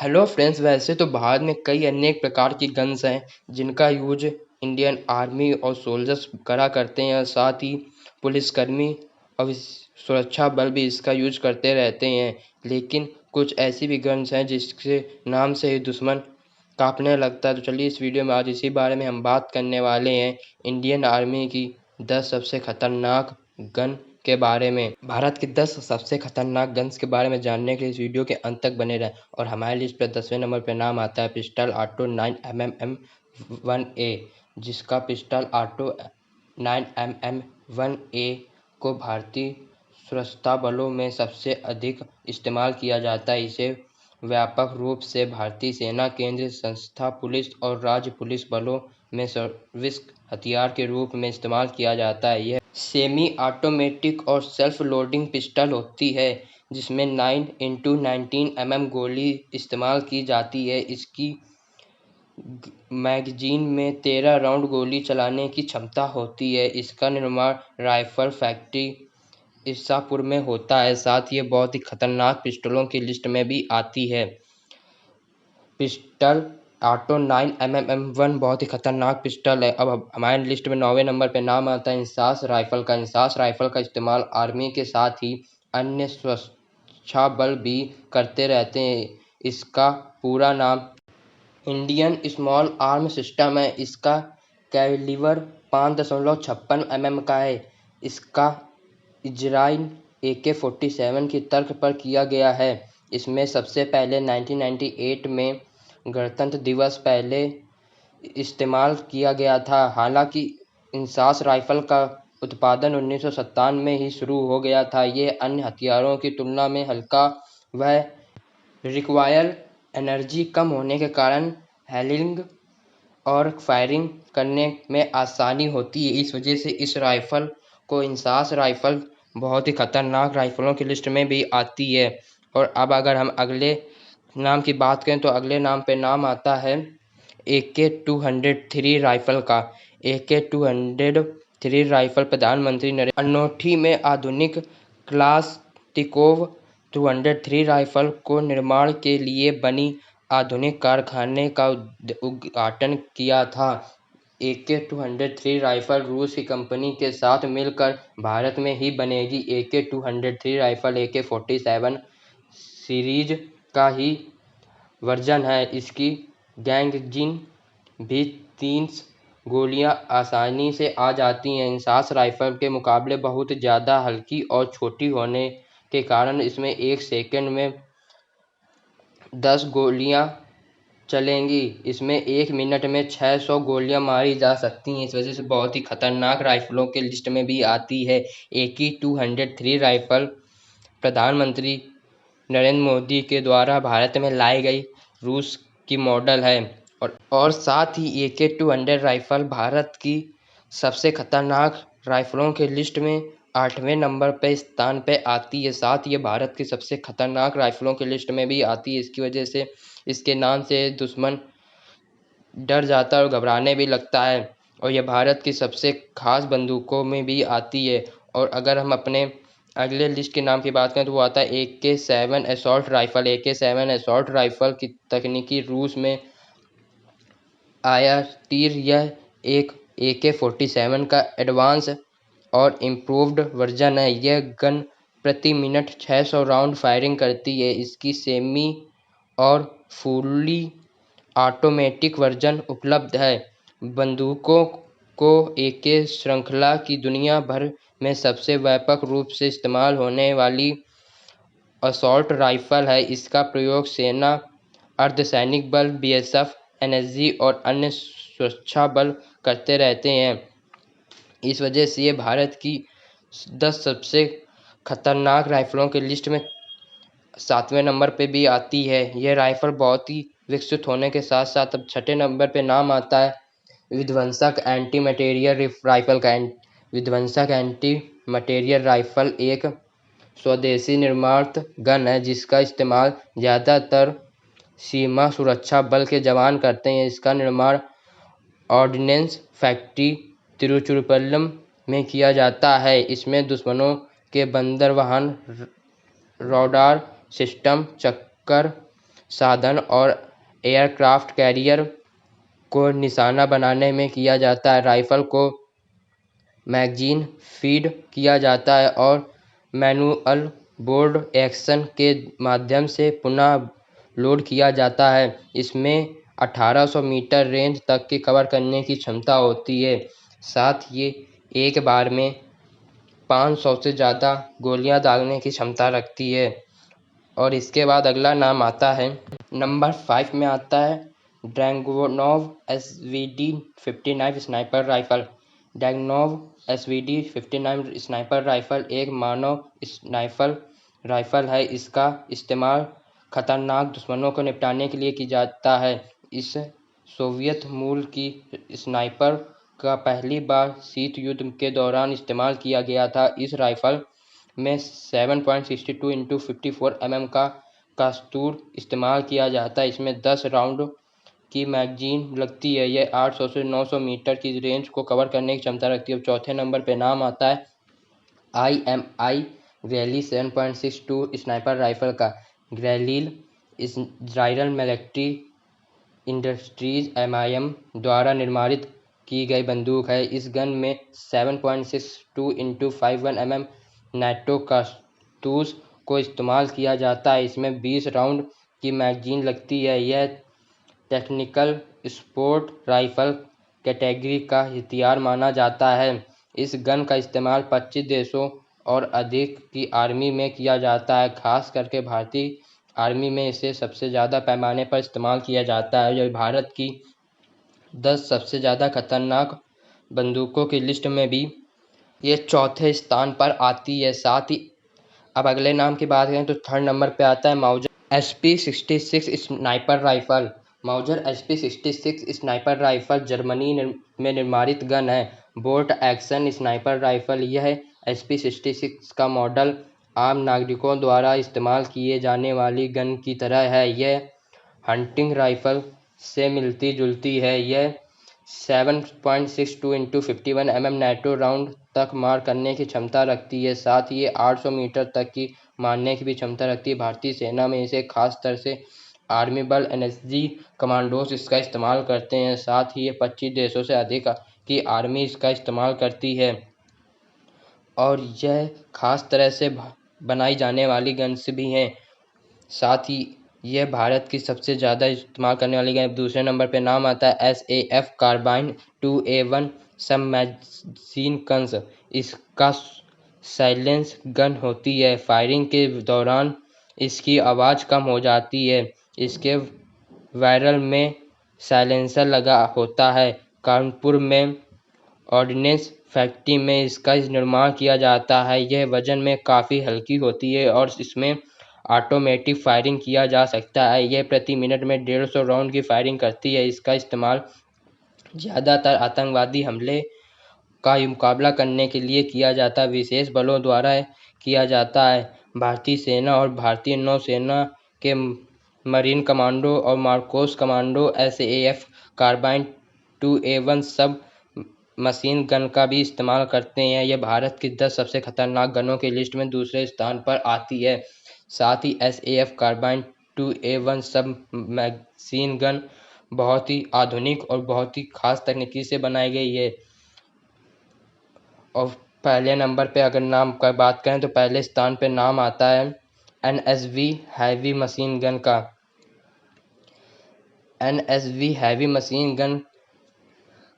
Hello friends, वैसे तो भारत में कई अनेक प्रकार की गन्स हैं जिनका यूज इंडियन आर्मी और सोल्जर्स करा करते हैं और साथ ही पुलिसकर्मी और सुरक्षा बल भी इसका यूज करते रहते हैं। लेकिन कुछ ऐसी भी गन्स हैं जिसके नाम से ही दुश्मन कांपने लगता है। तो चलिए इस वीडियो में आज इसी बारे में हम बात करने वाले हैं, इंडियन आर्मी की 10 सबसे खतरनाक गन के बारे में। भारत की 10 सबसे खतरनाक गन्स के बारे में जानने के लिए इस वीडियो के अंत तक बने रहें। और हमारी लिस्ट पर 10वें नंबर पर नाम आता है पिस्टल ऑटो 9mm1A, जिसका पिस्टल ऑटो 9mm1A को भारतीय सशस्त्र बलों में सबसे अधिक इस्तेमाल किया जाता है। इसे व्यापक रूप से भारतीय सेना, केंद्रीय संस्था पुलिस और राज्य पुलिस बलों में सर्विस हथियार के रूप में इस्तेमाल किया जाता है। यह सेमी ऑटोमेटिक और सेल्फ लोडिंग पिस्टल होती है जिसमें 9x19mm गोली इस्तेमाल की जाती है। इसकी मैगजीन में 13 राउंड गोली चलाने की क्षमता होती है। इसका निर्माण राइफल फैक्ट्री ईसापुर में होता है। साथ ही ये बहुत ही खतरनाक पिस्टलों की लिस्ट में भी आती है। पिस्टल ऑटो 9mm1 बहुत ही खतरनाक पिस्टल है। अब हमारे लिस्ट में 9वें नंबर पर नाम आता है इंसास राइफल का। इंसास राइफल का इस्तेमाल आर्मी के साथ ही अन्य सुरक्षा बल भी करते रहते हैं। इसका पूरा नाम इंडियन स्मॉल आर्म सिस्टम है। इसका कैलिबर 5.56 mm का है। इसका इजराइल AK-47 की तर्क पर किया गया है। इसमें सबसे पहले 1998 में गणतंत्र दिवस पहले इस्तेमाल किया गया था। हालांकि इंसास राइफल का उत्पादन 1957 में ही शुरू हो गया था। ये अन्य हथियारों की तुलना में हल्का व रिक्वायर एनर्जी कम होने के कारण हैंडलिंग और फायरिंग करने में आसानी होती है। इस वजह से इस राइफल को इंसास राइफल बहुत ही खतरनाक राइफलों की लिस्ट में भी आती है। और अब अगर हम अगले नाम की बात करें तो अगले नाम पे नाम आता है AK-203 राइफल का। AK-203 राइफल प्रधानमंत्री नरेंद्र अनोठी में आधुनिक क्लास्टिकोव 203 राइफल को निर्माण के लिए बनी आधुनिक कारखाने का उद्घाटन किया था। AK-203 राइफल रूस की कंपनी के साथ मिलकर भारत में ही बनेगी। AK-203 राइफल AK-47 सीरीज का ही वर्जन है। इसकी मैगजीन भी 30 गोलियां आसानी से आ जाती हैं। इंसास राइफल के मुकाबले बहुत ज़्यादा हल्की और छोटी होने के कारण इसमें 1 सेकंड में 10 गोलियां चलेंगी। इसमें 1 मिनट में 600 गोलियां मारी जा सकती हैं। इस वजह से बहुत ही खतरनाक राइफलों के लिस्ट में भी आती है। AK-203 राइफल प्रधानमंत्री नरेंद्र मोदी के द्वारा भारत में लाई गई रूस की मॉडल है। और साथ ही AK-200 राइफल भारत की सबसे खतरनाक राइफलों के लिस्ट में 8वें नंबर पे स्थान पे आती है। साथ ही ये भारत की सबसे खतरनाक राइफलों की लिस्ट में भी आती है। इसकी वजह से इसके नाम से दुश्मन डर जाता है और घबराने भी लगता है। और यह भारत की सबसे खास बंदूकों में भी आती है। और अगर हम अपने अगले लिस्ट के नाम की बात करें तो वो आता है AK-7 assault rifle. AK-7 assault rifle की तकनीकी रूस में आया तीर। यह एक AK-47 का एडवांस और इम्प्रूव्ड वर्जन है। यह गन प्रति मिनट 600 राउंड फायरिंग करती है। इसकी सेमी और फुली ऑटोमेटिक वर्जन उपलब्ध है। बंदूकों को AK श्रृंखला की दुनिया भर में सबसे व्यापक रूप से इस्तेमाल होने वाली असॉल्ट राइफल है। इसका प्रयोग सेना, अर्धसैनिक बल, BSF, NSG और अन्य सुरक्षा बल करते रहते हैं। इस वजह से ये भारत की 10 सबसे खतरनाक राइफलों की लिस्ट में 7वें नंबर पे भी आती है। यह राइफल बहुत ही विकसित होने के साथ साथ अब 6ठे नंबर पे नाम आता है विध्वंसक एंटी मटेरियल राइफल का। विध्वंसक एंटी मटेरियल राइफल एक स्वदेशी निर्मित गन है जिसका इस्तेमाल ज़्यादातर सीमा सुरक्षा बल के जवान करते हैं। इसका निर्माण ऑर्डिनेंस फैक्ट्री तिरुचिरापल्ली में किया जाता है। इसमें दुश्मनों के बंदर वाहन, रडार सिस्टम, चक्कर साधन और एयरक्राफ्ट कैरियर को निशाना बनाने में किया जाता है। राइफल को मैगजीन फीड किया जाता है और मैनुअल बोर्ड एक्शन के माध्यम से पुनः लोड किया जाता है। इसमें 1800 मीटर रेंज तक की कवर करने की क्षमता होती है। साथ ये एक बार में 500 से ज़्यादा गोलियां दागने की क्षमता रखती है। और इसके बाद अगला नाम आता है, नंबर 5 में आता है Dragunov SVD-59 sniper rifle. Dragunov SVD-59 sniper rifle एक मानव स्नाइपर राइफल है। इसका इस्तेमाल खतरनाक दुश्मनों को निपटाने के लिए किया जाता है। इस सोवियत मूल की स्नाइपर का पहली बार शीत युद्ध के दौरान इस्तेमाल किया गया था। इस राइफल में 7.62 × 54 mm का कारतूस इस्तेमाल किया जाता है। इसमें 10 राउंड की मैगजीन लगती है। यह 800 से 900 मीटर की रेंज को कवर करने की क्षमता रखती है। चौथे नंबर पे नाम आता है IMI ग्रेली 7.62 स्नाइपर राइफल का। ग्रेलिल इजराइल मिलिट्री इंडस्ट्रीज MIM द्वारा निर्माणित की गई बंदूक है। इस गन में 7.62 × 51 mm नाइट्रो कारतूस को इस्तेमाल किया जाता है। इसमें 20 राउंड की मैगजीन लगती है। यह टेक्निकल स्पोर्ट राइफल कैटेगरी का हथियार माना जाता है। इस गन का इस्तेमाल 25 देशों और अधिक की आर्मी में किया जाता है। खास करके भारतीय आर्मी में इसे सबसे ज़्यादा पैमाने पर इस्तेमाल किया जाता है। यह भारत की 10 सबसे ज़्यादा खतरनाक बंदूकों की लिस्ट में भी ये चौथे स्थान पर आती है। साथ ही अब अगले नाम की बात करें तो थर्ड नंबर पे आता है Mauser SP-66 sniper rifle. Mauser SP-66 sniper rifle Germany में निर्माणित गन है। Bolt action sniper rifle. यह SP-66 का मॉडल आम नागरिकों द्वारा इस्तेमाल किए जाने वाली गन की तरह है। यह हंटिंग राइफल से मिलती जुलती है। यह 7.62 × 51 mm नाइट्रो राउंड तक मार करने की क्षमता रखती है। साथ ही ये 800 मीटर तक की मारने की भी क्षमता रखती है। भारतीय सेना में इसे खास तरह से आर्मी बल NSG कमांडोज इसका इस्तेमाल करते हैं। साथ ही ये 25 देशों से अधिक की आर्मी इसका इस्तेमाल करती है और यह खास तरह से बनाई जाने वाली गन्स भी हैं। साथ ही यह भारत की सबसे ज़्यादा इस्तेमाल करने वाली गन। दूसरे नंबर पे नाम आता है SAF कार्बाइन 2A1 सब मैगजीन गन्स। इसका साइलेंस गन होती है। फायरिंग के दौरान इसकी आवाज़ कम हो जाती है। इसके बैरल में साइलेंसर लगा होता है। कानपुर में ऑर्डिनेंस फैक्ट्री में इसका निर्माण किया जाता है। यह वजन में काफ़ी हल्की होती है और इसमें ऑटोमेटिक फायरिंग किया जा सकता है। यह प्रति मिनट में 150 राउंड की फायरिंग करती है। इसका इस्तेमाल ज़्यादातर आतंकवादी हमले का मुकाबला करने के लिए किया जाता है। विशेष बलों द्वारा किया जाता है। भारतीय सेना और भारतीय नौसेना के मरीन कमांडो और MARCOS commando SAF carbine 2A1 sub machine gun का भी इस्तेमाल करते हैं। यह भारत की 10 सबसे खतरनाक गनों की लिस्ट में दूसरे स्थान पर आती है। साथ ही SAF carbine 2A1 sub machine gun बहुत ही आधुनिक और बहुत ही खास तकनीकी से बनाई गई है। और पहले नंबर पे अगर नाम का बात करें तो पहले स्थान पे नाम आता है NSV हैवी मशीन गन का। NSV हैवी मशीन गन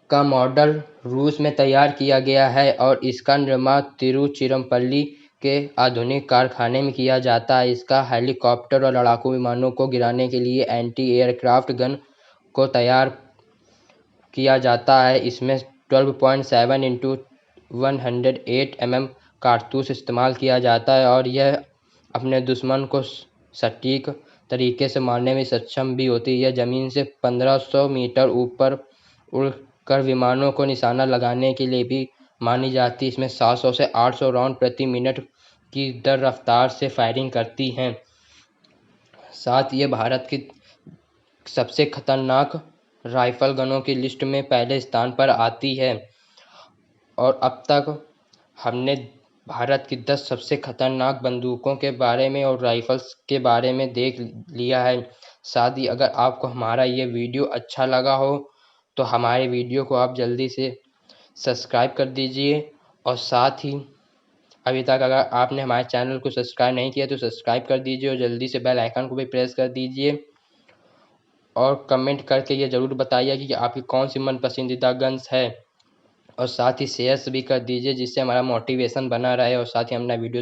का मॉडल रूस में तैयार किया गया है और इसका निर्माण तिरुचिरापल्ली के आधुनिक कारखाने में किया जाता है। इसका हेलीकॉप्टर और लड़ाकू विमानों को गिराने के लिए एंटी एयरक्राफ्ट गन को तैयार किया जाता है। इसमें 12.7 × 108 mm कारतूस इस्तेमाल किया जाता है और यह अपने दुश्मन को सटीक तरीके से मारने में सक्षम भी होती है। यह ज़मीन से 1500 मीटर ऊपर उड़कर विमानों को निशाना लगाने के लिए भी मानी जाती है। इसमें 700 से 800 राउंड प्रति मिनट की दर रफ्तार से फायरिंग करती हैं। साथ ये भारत की सबसे खतरनाक राइफल गनों की लिस्ट में पहले स्थान पर आती है। और अब तक हमने भारत की 10 सबसे खतरनाक बंदूकों के बारे में और राइफल्स के बारे में देख लिया है। साथ ही अगर आपको हमारा ये वीडियो अच्छा लगा हो तो हमारे वीडियो को आप जल्दी से सब्सक्राइब कर दीजिए। और साथ ही अभी तक अगर आपने हमारे चैनल को सब्सक्राइब नहीं किया तो सब्सक्राइब कर दीजिए और जल्दी से बेल आइकन को भी प्रेस कर दीजिए। और कमेंट करके ये ज़रूर बताइए कि आपकी कौन सी मन पसंदीदा गन्स है। और साथ ही शेयर्स भी कर दीजिए जिससे हमारा मोटिवेशन बना रहे और साथ ही अपना वीडियो